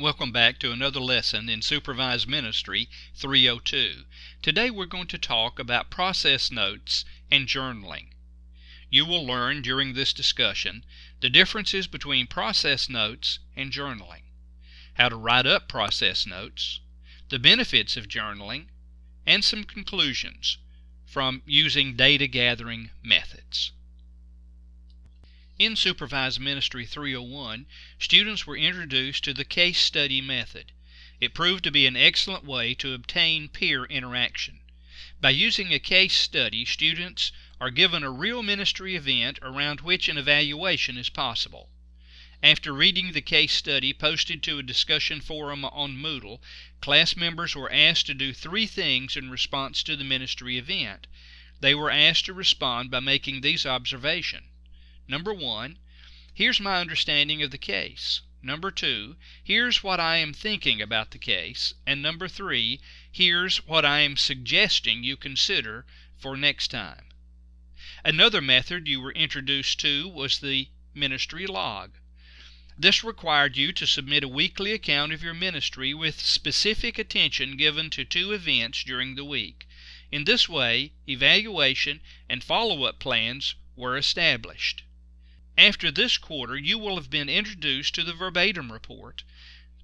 Welcome back to another lesson in Supervised Ministry 302. Today we're going to talk about process notes and journaling. You will learn during this discussion the differences between process notes and journaling, how to write up process notes, the benefits of journaling, and some conclusions from using data gathering methods. In Supervised Ministry 301, students were introduced to the case study method. It proved to be an excellent way to obtain peer interaction. By using a case study, students are given a real ministry event around which an evaluation is possible. After reading the case study posted to a discussion forum on Moodle, class members were asked to do 3 things in response to the ministry event. They were asked to respond by making these observations. Number 1, here's my understanding of the case. Number 2, here's what I am thinking about the case. And number 3, here's what I am suggesting you consider for next time. Another method you were introduced to was the ministry log. This required you to submit a weekly account of your ministry with specific attention given to 2 events during the week. In this way, evaluation and follow-up plans were established. After this quarter, you will have been introduced to the verbatim report,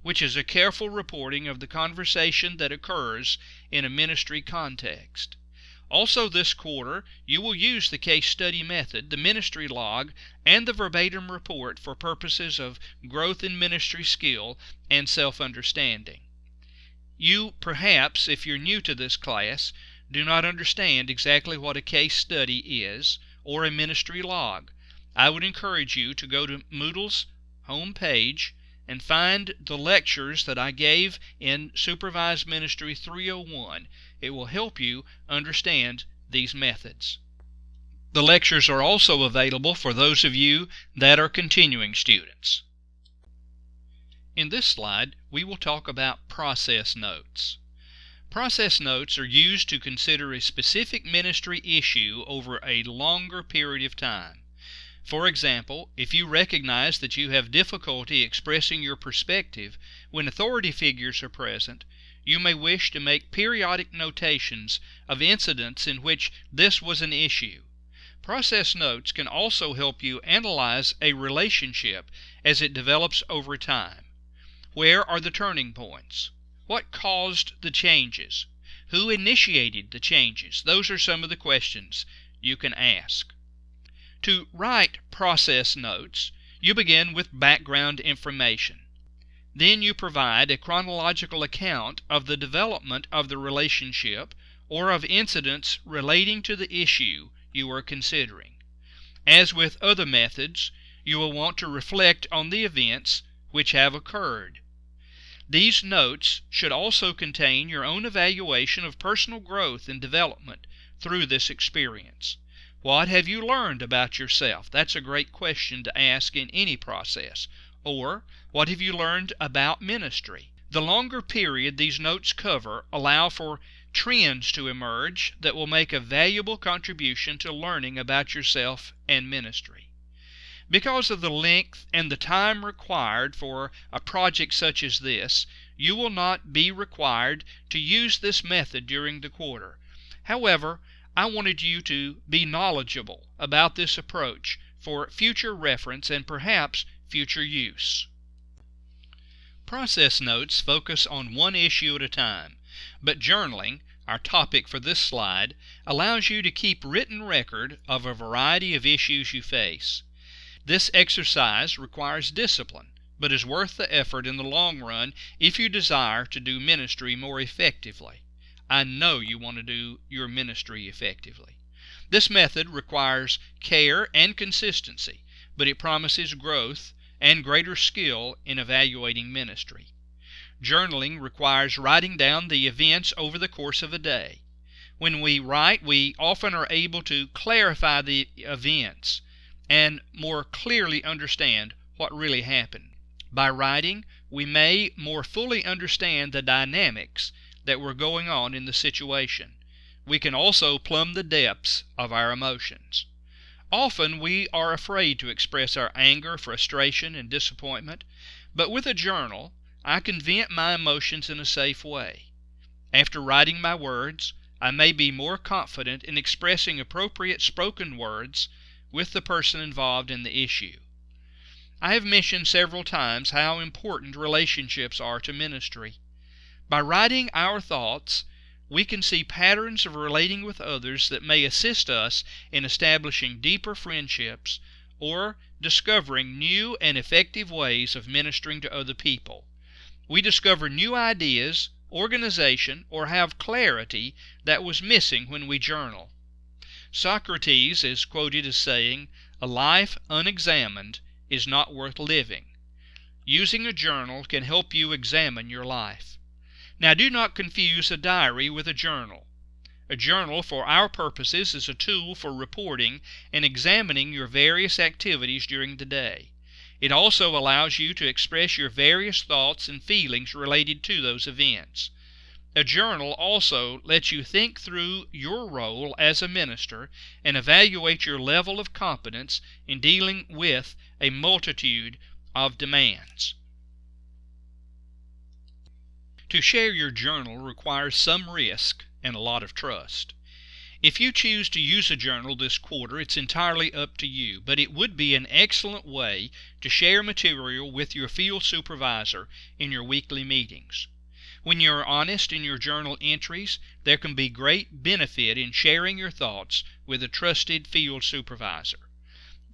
which is a careful reporting of the conversation that occurs in a ministry context. Also this quarter, you will use the case study method, the ministry log, and the verbatim report for purposes of growth in ministry skill and self-understanding. You, perhaps, if you're new to this class, do not understand exactly what a case study is or a ministry log. I would encourage you to go to Moodle's home page and find the lectures that I gave in Supervised Ministry 301. It will help you understand these methods. The lectures are also available for those of you that are continuing students. In this slide, we will talk about process notes. Process notes are used to consider a specific ministry issue over a longer period of time. For example, if you recognize that you have difficulty expressing your perspective when authority figures are present, you may wish to make periodic notations of incidents in which this was an issue. Process notes can also help you analyze a relationship as it develops over time. Where are the turning points? What caused the changes? Who initiated the changes? Those are some of the questions you can ask. To write process notes, you begin with background information. Then you provide a chronological account of the development of the relationship or of incidents relating to the issue you are considering. As with other methods, you will want to reflect on the events which have occurred. These notes should also contain your own evaluation of personal growth and development through this experience. What have you learned about yourself? That's a great question to ask in any process. Or, what have you learned about ministry? The longer period these notes cover allow for trends to emerge that will make a valuable contribution to learning about yourself and ministry. Because of the length and the time required for a project such as this, you will not be required to use this method during the quarter. However, I wanted you to be knowledgeable about this approach for future reference and perhaps future use. Process notes focus on one issue at a time, but journaling, our topic for this slide, allows you to keep written record of a variety of issues you face. This exercise requires discipline, but is worth the effort in the long run if you desire to do ministry more effectively. I know you want to do your ministry effectively. This method requires care and consistency, but it promises growth and greater skill in evaluating ministry. Journaling requires writing down the events over the course of a day. When we write, we often are able to clarify the events and more clearly understand what really happened. By writing, we may more fully understand the dynamics that were going on in the situation. We can also plumb the depths of our emotions. Often we are afraid to express our anger, frustration, and disappointment, but with a journal, I can vent my emotions in a safe way. After writing my words, I may be more confident in expressing appropriate spoken words with the person involved in the issue. I have mentioned several times how important relationships are to ministry. By writing our thoughts, we can see patterns of relating with others that may assist us in establishing deeper friendships or discovering new and effective ways of ministering to other people. We discover new ideas, organization, or have clarity that was missing when we journal. Socrates is quoted as saying, "A life unexamined is not worth living." Using a journal can help you examine your life. Now, do not confuse a diary with a journal. A journal for our purposes is a tool for reporting and examining your various activities during the day. It also allows you to express your various thoughts and feelings related to those events. A journal also lets you think through your role as a minister and evaluate your level of competence in dealing with a multitude of demands. To share your journal requires some risk and a lot of trust. If you choose to use a journal this quarter, it's entirely up to you, but it would be an excellent way to share material with your field supervisor in your weekly meetings. When you are honest in your journal entries, there can be great benefit in sharing your thoughts with a trusted field supervisor.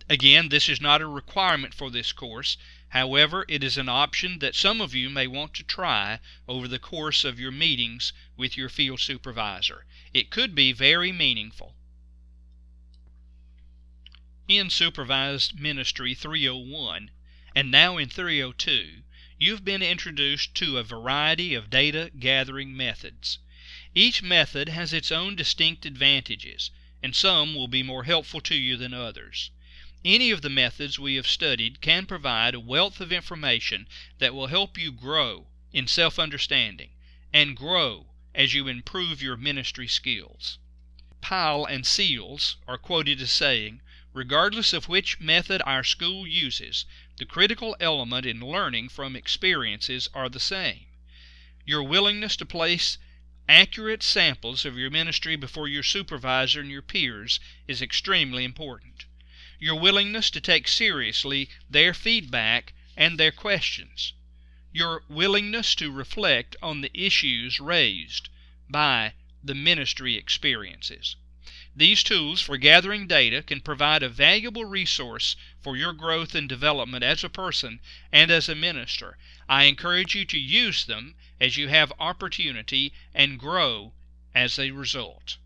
Again, this is not a requirement for this course. However, it is an option that some of you may want to try over the course of your meetings with your field supervisor. It could be very meaningful. In Supervised Ministry 301, and now in 302, you've been introduced to a variety of data gathering methods. Each method has its own distinct advantages, and some will be more helpful to you than others. Any of the methods we have studied can provide a wealth of information that will help you grow in self-understanding and grow as you improve your ministry skills. Pyle and Seals are quoted as saying, "Regardless of which method our school uses, the critical element in learning from experiences are the same. Your willingness to place accurate samples of your ministry before your supervisor and your peers is extremely important. Your willingness to take seriously their feedback and their questions. Your willingness to reflect on the issues raised by the ministry experiences. These tools for gathering data can provide a valuable resource for your growth and development as a person and as a minister. I encourage you to use them as you have opportunity and grow as a result."